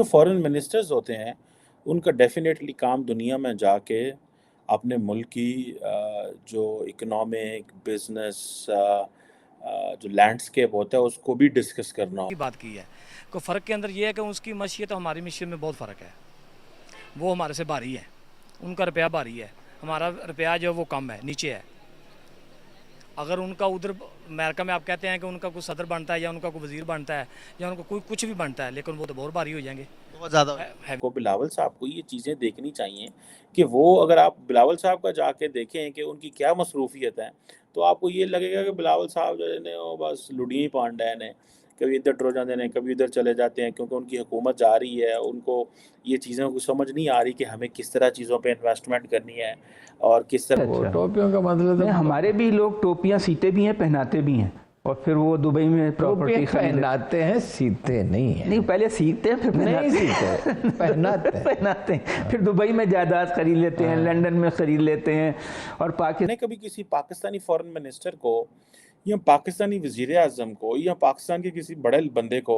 जो foreign ministers होते हैं, उनका डेफ़िनेटली काम दुनिया में जाके अपने मुल्क की जो इकोनॉमिक, बिज़नेस जो लैंडस्केप होता है, उसको भी डिस्कस करना की बात की है। को फ़र्क के अंदर ये है कि उसकी मशीयत और हमारी मशीयत में बहुत फ़र्क है। वो हमारे से भारी है, उनका रुपया भारी है, हमारा रुपया जो है वो कम है, नीचे है। अगर उनका उधर अमेरिका में आप कहते हैं कि उनका कोई सदर बनता है या उनका कोई वज़ीर बनता है या उनका कोई कुछ भी बनता है, लेकिन वो तो बहुत भारी हो जाएँगे। बहुत ज़्यादा हो है जाएगा। है को बिलावल साहब को ये चीज़ें देखनी चाहिए कि वो अगर आप बिलावल साहब का जाके देखें कि उनकी क्या मसरूफ़ियत है, तो आपको ये लगेगा कि बिलावल साहब जो है ने वो बस लुढ़ी पांडे ने, कभी इधर टुर जाते हैं, कभी उधर चले जाते हैं क्योंकि उनकी हुकूमत जा रही है, उनको ये चीज़ों की समझ नहीं आ रही कि हमें किस तरह चीज़ों पे इन्वेस्टमेंट करनी है और किस तरह वो अच्छा टोपियों का मतलब नहीं, हमारे भी लोग टोपियां सीते भी हैं, पहनाते भी हैं, और फिर वो दुबई में प्रॉपर्टी टोपियां पहनाते हैं, सीते नहीं है। नहीं, पहले सीते हैं फिर नहीं पहनाते सीते, पहनाते हैं। पहनाते हैं, फिर दुबई में जायदाद खरीद लेते हैं, लंदन में खरीद लेते हैं। और पाकिस्तान मैंने कभी किसी पाकिस्तानी फॉरेन मिनिस्टर को या पाकिस्तानी वज़ीर-ए-आज़म को या पाकिस्तान के किसी बड़े बंदे को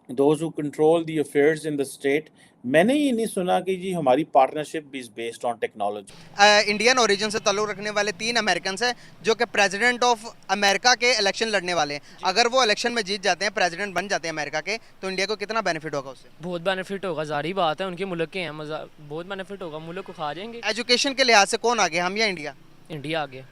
those who control the affairs in the state मैंने ये नहीं सुना कि जी हमारी partnership is based on technology. Indian origin से ताल्लुक़ रखने वाले 3 अमेरिकन्स हैं जो कि प्रेसिडेंट ऑफ अमेरिका के इलेक्शन लड़ने वाले हैं। अगर वो इलेक्शन में जीत जाते हैं, प्रेसिडेंट बन जाते हैं अमेरिका के, तो इंडिया को कितना बेनिफिट होगा उससे? बहुत बेनिफिट होगा, ज़ाहिर बात है, उनके मुल्क के हैं, मज़ा बहुत बेनिफिट होगा, मुल्क को खा जाएंगे। एजुकेशन के लिहाज से कौन आगे, हम या इंडिया? इंडिया आगे।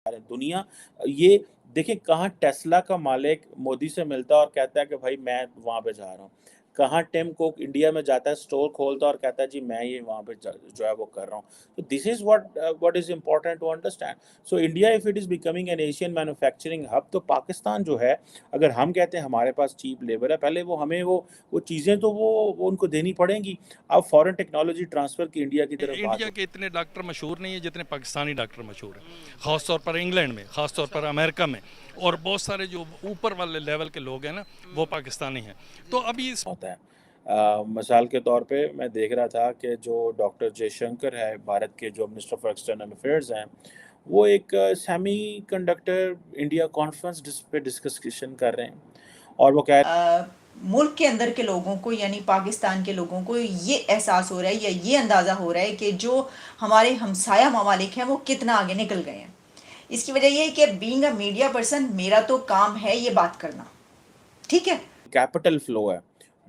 दुनिया ये देखें कहाँ टेस्ला का मालिक मोदी से मिलता है और कहता है कि भाई मैं वहाँ पे जा रहा हूँ। कहाँ टिम कुक इंडिया में जाता है, स्टोर खोलता है और कहता है जी मैं ये वहाँ पे जो है वो कर रहा हूँ। तो this is what is important to understand. So India if it is becoming an Asian manufacturing hub, तो पाकिस्तान जो है, अगर हम कहते हैं हमारे पास चीप लेबर है, पहले वो हमें वो चीज़ें तो वो उनको देनी पड़ेंगी। अब फॉरेन टेक्नोलॉजी ट्रांसफ़र की इंडिया की तरफ बात इंडिया के इतने डॉक्टर मशहूर नहीं है जितने पाकिस्तानी डॉक्टर मशहूर हैं, ख़ास तौर पर इंग्लैंड में, ख़ास तौर पर अमेरिका में, और बहुत सारे जो ऊपर वाले लेवल के लोग हैं ना, वो पाकिस्तानी हैं। तो अभी होता है। मिसाल के तौर पे मैं देख रहा था कि जो डॉक्टर जयशंकर है, भारत के जो मिनिस्टर फॉर एक्सटर्नल अफेयर्स हैं, वो एक सेमी कंडक्टर इंडिया कॉन्फ्रेंस पे डिस्कशन कर रहे हैं और वो कह मुल्क के अंदर के लोगों को यानी पाकिस्तान के लोगों को ये एहसास हो रहा है या ये अंदाज़ा हो रहा है कि जो हमारे हमसाया ममालिक हैं वो कितना आगे निकल गए हैं। इसकी वजह ये है कि बीइंग अ मीडिया पर्सन मेरा तो काम है ये बात करना, ठीक है। कैपिटल फ्लो है,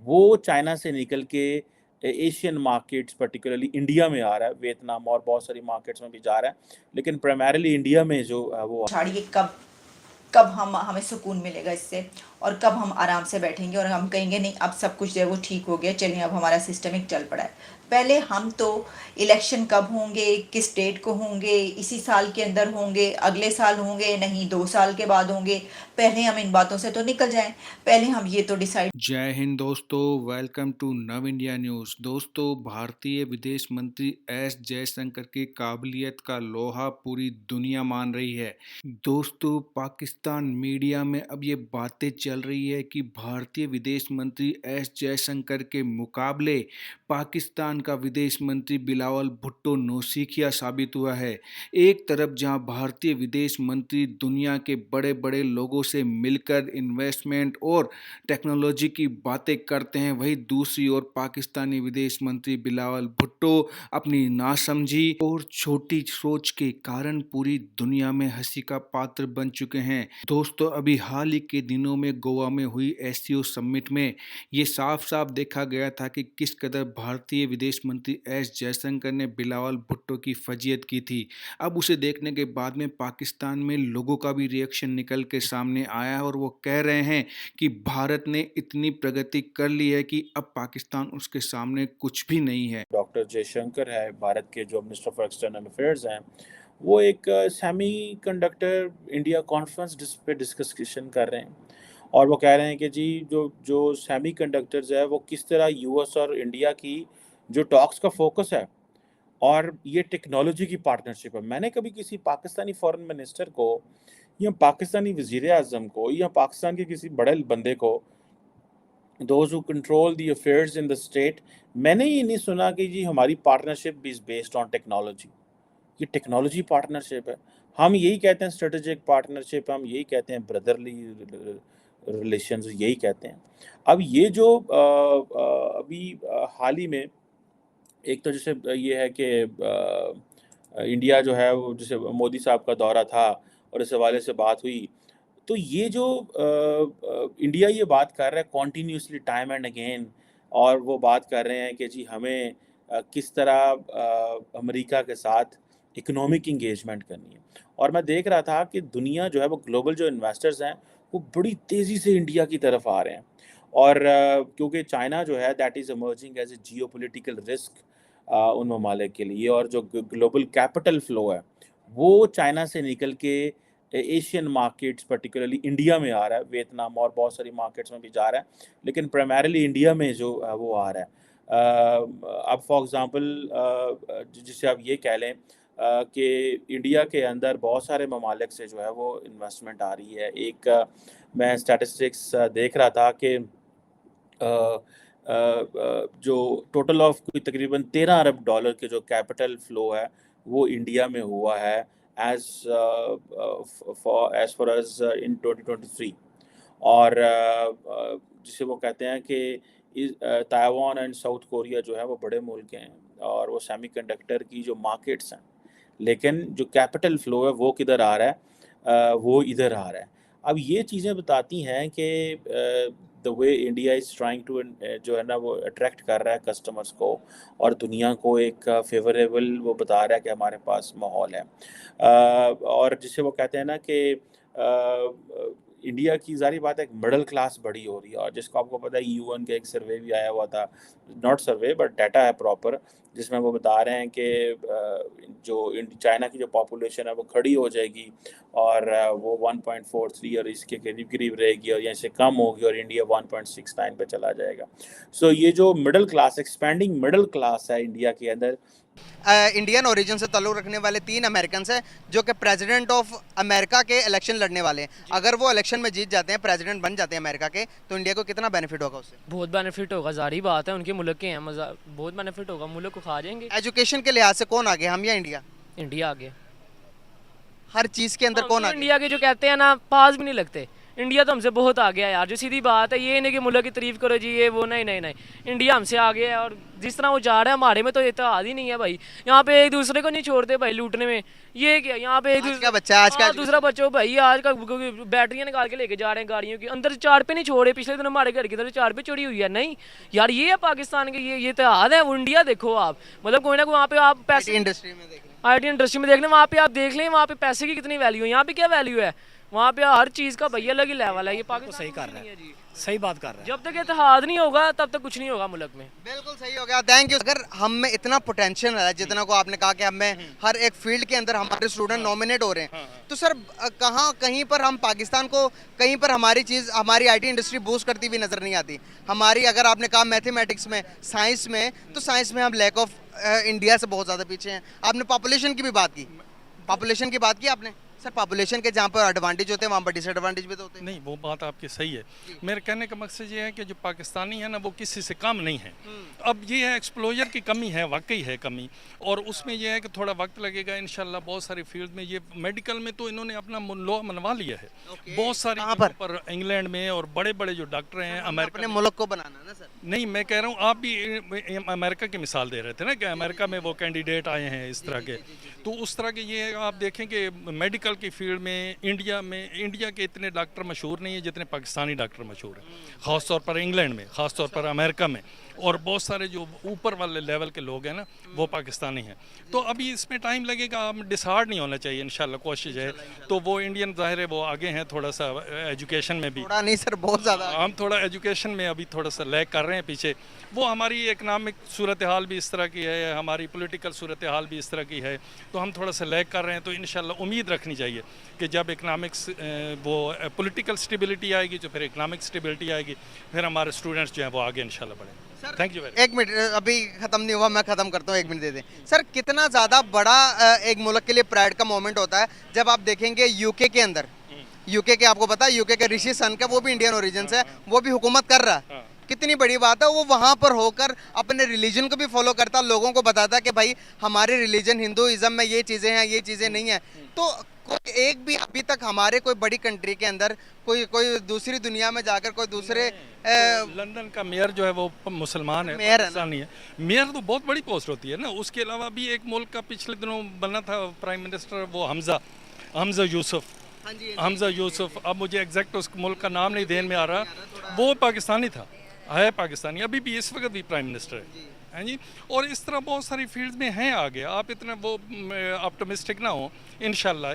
वो चाइना से निकल के एशियन मार्केट्स पर्टिकुलरली इंडिया में आ रहा है, वियतनाम और बहुत सारी मार्केट्स में भी जा रहा है, लेकिन प्राइमरीली इंडिया में जो वो छाड़िए कब कब हमें सुकून मिलेगा इससे, और कब हम आराम से बैठेंगे और हम कहेंगे नहीं अब सब कुछ जो है वो ठीक हो गया, चलिए अब हमारा सिस्टमिक चल पड़ा है। पहले हम तो इलेक्शन कब होंगे, किस डेट को होंगे, इसी साल के अंदर होंगे, अगले साल होंगे, नहीं 2 साल के बाद होंगे, पहले हम इन बातों से तो निकल जाएं, पहले हम ये तो डिसाइड। जय हिंद दोस्तों, वेलकम टू नव इंडिया न्यूज़। दोस्तों, भारतीय विदेश मंत्री एस जयशंकर की काबिलियत का लोहा पूरी दुनिया मान रही है। दोस्तों, पाकिस्तान मीडिया में अब ये बातें चल रही है कि भारतीय विदेश मंत्री एस जयशंकर के मुकाबले पाकिस्तान का विदेश मंत्री बिलावल भुट्टो नौसिखिया साबित हुआ है। एक तरफ जहां भारतीय विदेश मंत्री दुनिया के बड़े बड़े लोगों से मिलकर इन्वेस्टमेंट और टेक्नोलॉजी की बातें करते हैं, वहीं दूसरी ओर पाकिस्तानी विदेश मंत्री बिलावल भुट्टो अपनी नासमझी और छोटी सोच के कारण पूरी दुनिया में हंसी का पात्र बन चुके हैं। दोस्तों, अभी हाल ही के दिनों में गोवा में हुई एससीओ समिट में ये साफ साफ देखा गया था कि किस कदर भारतीय विदेश मंत्री एस जयशंकर ने बिलावल भुट्टो की फजीयत की थी। अब उसे देखने के बाद में पाकिस्तान में लोगों का भी रिएक्शन निकल के सामने आया है और वो कह रहे हैं कि भारत ने इतनी प्रगति कर ली है कि अब पाकिस्तान उसके सामने कुछ भी नहीं है। डॉक्टर जयशंकर है, भारत के जो मिनिस्टर फॉर एक्सटर्नल अफेयर्स हैं, वो एक सेमी कंडक्टर इंडिया कॉन्फ्रेंस पे डिस्कशन कर रहे हैं और वो कह रहे हैं कि जी जो जो सेमी कंडक्टर्स है वो किस तरह यूएस और इंडिया की जो टॉक्स का फोकस है और ये टेक्नोलॉजी की पार्टनरशिप है। मैंने कभी किसी पाकिस्तानी फॉरेन मिनिस्टर को या पाकिस्तानी वज़ीर-ए-आज़म को या पाकिस्तान के किसी बड़े बंदे को those who control the affairs in the state मैंने ये नहीं सुना कि जी हमारी partnership is based on technology. ये टेक्नोलॉजी पार्टनरशिप है। हम यही कहते हैं स्ट्रेटेजिक पार्टनरशिप, हम यही कहते हैं ब्रदरली रिलेशंस यही कहते हैं। अब ये जो अभी हाल ही में एक तो जैसे ये है कि इंडिया जो है वो जैसे मोदी साहब का दौरा था और इस हवाले से बात हुई। तो ये जो इंडिया ये बात कर रहा है कॉन्टिन्यूसली टाइम एंड अगेन, और वो बात कर रहे हैं कि जी हमें किस तरह अमेरिका के साथ इकोनॉमिक इंगेजमेंट करनी है। और मैं देख रहा था कि दुनिया जो है वो ग्लोबल जो इन्वेस्टर्स हैं वो बड़ी तेज़ी से इंडिया की तरफ आ रहे हैं। और क्योंकि चाइना जो है that is emerging as a geopolitical risk उन ममालिक के लिए, और जो ग्लोबल कैपिटल फ्लो है वो चाइना से निकल के एशियन मार्केट्स पर्टिकुलरली इंडिया में आ रहा है, वियतनाम और बहुत सारी मार्केट्स में भी जा रहा है, लेकिन प्राइमरीली इंडिया में जो वो आ रहा है। अब फॉर एग्ज़ाम्पल जिसे आप ये कह लें कि इंडिया के अंदर बहुत सारे ममालिक से जो है वो इन्वेस्टमेंट आ रही है। एक मैं स्टैटिस्टिक्स देख रहा था कि जो टोटल ऑफ कोई तकरीबन 13 अरब डॉलर के जो कैपिटल फ्लो है वो इंडिया में हुआ है एज फार एज इन 2023। और जिसे वो कहते हैं कि ताइवान एंड साउथ कोरिया जो है वो बड़े मुल्क हैं और वो सेमीकंडक्टर की जो मार्केट्स हैं, लेकिन जो कैपिटल फ्लो है वो किधर आ रहा है, वो इधर आ रहा है। अब ये चीज़ें बताती हैं कि the way India is trying to जो है ना वो अट्रैक्ट कर रहा है कस्टमर्स को और दुनिया को एक फेवरेबल वो बता रहा है कि हमारे पास माहौल है। और जिसे वो कहते हैं ना कि इंडिया की ज़ाहिर बात है एक मिडिल क्लास बड़ी हो रही है, और जिसको आपको पता है यूएन का एक सर्वे भी आया हुआ था, नॉट सर्वे बट डाटा है प्रॉपर, जिसमें वो बता रहे हैं कि जो चाइना की जो पॉपुलेशन है वो खड़ी हो जाएगी और वो 1.43 और इसके करीब करीब रहेगी और यहाँ से कम होगी और इंडिया 1.69 पे चला जाएगा। सो ये जो middle class expanding middle class है इंडिया के अंदर। इंडियन ओरिजिन से ताल्लुक़ रखने वाले 3 अमेरिकन हैं जो कि प्रेसिडेंट ऑफ अमेरिका के इलेक्शन लड़ने वाले हैं। अगर वो इलेक्शन में जीत जाते हैं, प्रेसिडेंट बन जाते हैं अमेरिका के, तो इंडिया को कितना बेनिफिट होगा उससे? बहुत बेनिफिट होगा, जारी बात है, उनके मुल्क के हैं, मज़ा बहुत बेनिफिट होगा, मुल्क को खा जाएंगे। एजुकेशन के लिहाज से कौन आगे, हम या इंडिया? इंडिया आगे, हर चीज़ के अंदर कौन आगे? इंडिया के जो कहते हैं ना पास भी नहीं लगते, इंडिया तो हमसे बहुत आगे है यार, जो सीधी बात है। ये नहीं कि मुल्क की तारीफ करो जी ये वो, नहीं नहीं नहीं, इंडिया हमसे आगे है। और जिस तरह वो जा रहा है हमारे में तो इत्तेहाद ही नहीं है भाई। यहाँ पे एक दूसरे को नहीं छोड़ते भाई लूटने में। ये क्या यहाँ पे एक दूसरा बच्चा आज का दूसरा बच्चों भाई आज का बैटरियाँ निकाल के लेके जा रहे हैं गाड़ियों की, अंदर चार पे नहीं छोड़े। पिछले दिन हमारे घर की तरफ चार पे चोरी हुई है। नहीं यार ये है पाकिस्तान के, ये इत्तेहाद है। वो इंडिया देखो आप, मतलब कोई ना कोई वहाँ पे आप पैसे इंडस्ट्री में देख लें, IT इंडस्ट्री में देख लें, वहाँ पे आप देख लें वहाँ पे पैसे की कितनी वैल्यू है, यहाँ पे क्या वैल्यू है। वहाँ पे हर चीज़ का भैया अलग ही लेवल है। ये पाकिस्तान सही कर रहा है, सही बात कर रहा है। जब तक इत्तेहाद नहीं होगा तब तक कुछ नहीं होगा मुल्क में। बिल्कुल सही हो गया, थैंक यू। अगर हम में इतना पोटेंशियल है, जितना को आपने कहा कि हमें हर एक फील्ड के अंदर हमारे स्टूडेंट नॉमिनेट हो रहे हैं, तो सर कहाँ कहीं पर हम पाकिस्तान को, कहीं पर हमारी चीज़, हमारी IT इंडस्ट्री बूस्ट करती हुई नज़र नहीं आती हमारी। अगर आपने कहा मैथमेटिक्स में, साइंस में, तो साइंस में हम लैक ऑफ इंडिया से बहुत ज़्यादा पीछे हैं। आपने पॉपुलेशन की भी बात की, पॉपुलेशन की बात की आपने। सर पॉपुलेशन के जहाँ पर एडवांटेज होते हैं वहाँ पर डिसएडवांटेज भी तो होते हैं। नहीं, वो बात आपकी सही है। मेरे कहने का मकसद ये है कि जो पाकिस्तानी है ना वो किसी से कम नहीं है। अब ये है एक्सप्लोजर की कमी है, वाकई है कमी, और उसमें यह है कि थोड़ा वक्त लगेगा इंशाल्लाह। बहुत सारी फील्ड में, ये मेडिकल में तो इन्होंने अपना लॉ मनवा लिया है। बहुत सारे पर इंग्लैंड में, और बड़े बड़े जो डॉक्टर हैं अमेरिका, अपने मुल्क को बनाना ना सर। नहीं, मैं कह रहा हूँ आप भी अमेरिका की मिसाल दे रहे थे ना कि अमेरिका में वो कैंडिडेट आए हैं इस तरह के, तो उस तरह के ये आप देखें कि मेडिकल की फील्ड में इंडिया के इतने डॉक्टर मशहूर नहीं है जितने पाकिस्तानी डॉक्टर मशहूर हैं, ख़ास तौर पर इंग्लैंड में, ख़ास तौर पर अमेरिका में। और बहुत सारे जो ऊपर वाले लेवल के लोग हैं ना वो पाकिस्तानी हैं। तो अभी इसमें टाइम लगेगा, हम डिसहार्ड नहीं होना चाहिए, इंशाल्लाह कोशिश है। तो वो इंडियन ज़ाहिर है वो आगे हैं थोड़ा सा एजुकेशन में भी, थोड़ा नहीं सर बहुत ज़्यादा। हम थोड़ा एजुकेशन में अभी थोड़ा सा लैग कर रहे हैं पीछे। वो हमारी इकनॉमिक सूरत हाल भी इस तरह की है, हमारी पॉलिटिकल सूरत हाल भी इस तरह की है, तो हम थोड़ा सा लैग कर रहे हैं। तो इंशाल्लाह उम्मीद रखनी चाहिए कि जब इकनॉमिक्स वो पॉलिटिकल स्टेबिलिटी आएगी तो फिर इकनॉमिक स्टेबिलिटी आएगी, फिर हमारे स्टूडेंट्स जो हैं वो आगे इंशाल्लाह बढ़ेंगे। Thank you very much. एक मिनट, अभी ख़त्म नहीं हुआ, मैं ख़त्म करता हूँ, 1 मिनट दे दें सर। कितना ज़्यादा बड़ा एक मुल्क के लिए प्राइड का मोमेंट होता है जब आप देखेंगे यूके के अंदर, यूके के आपको पता है यूके के ऋषि सनक, वो भी इंडियन ओरिजिन से है, वो भी हुकूमत कर रहा है। कितनी बड़ी बात है। वो वहाँ पर होकर अपने रिलीजन को भी फॉलो करता, लोगों को बताता कि भाई हमारे रिलीजन हिंदुइज्म में ये चीज़ें हैं, ये चीज़ें नहीं हैं। तो कोई एक भी अभी तक हमारे कोई बड़ी कंट्री के अंदर कोई दूसरी दुनिया में जाकर कोई दूसरे लंदन का मेयर जो है वो मुसलमान है, मेयर है ना? पाकिस्तानी है। मेयर तो बहुत बड़ी पोस्ट होती है ना। उसके अलावा भी एक मुल्क का पिछले दिनों बना था प्राइम मिनिस्टर, वो हमजा यूसुफ। हाँ जी, हमजा यूसुफ, अब मुझे एग्जैक्ट उस मुल्क का नाम नहीं ध्यान में आ रहा, वो पाकिस्तानी था, है पाकिस्तानी, अभी भी इस वक्त भी प्राइम मिनिस्टर है। हैं जी। और इस तरह बहुत सारी फील्ड्स में हैं आगे। आप इतना वो ऑप्टिमिस्टिक ना हो। इंशाल्लाह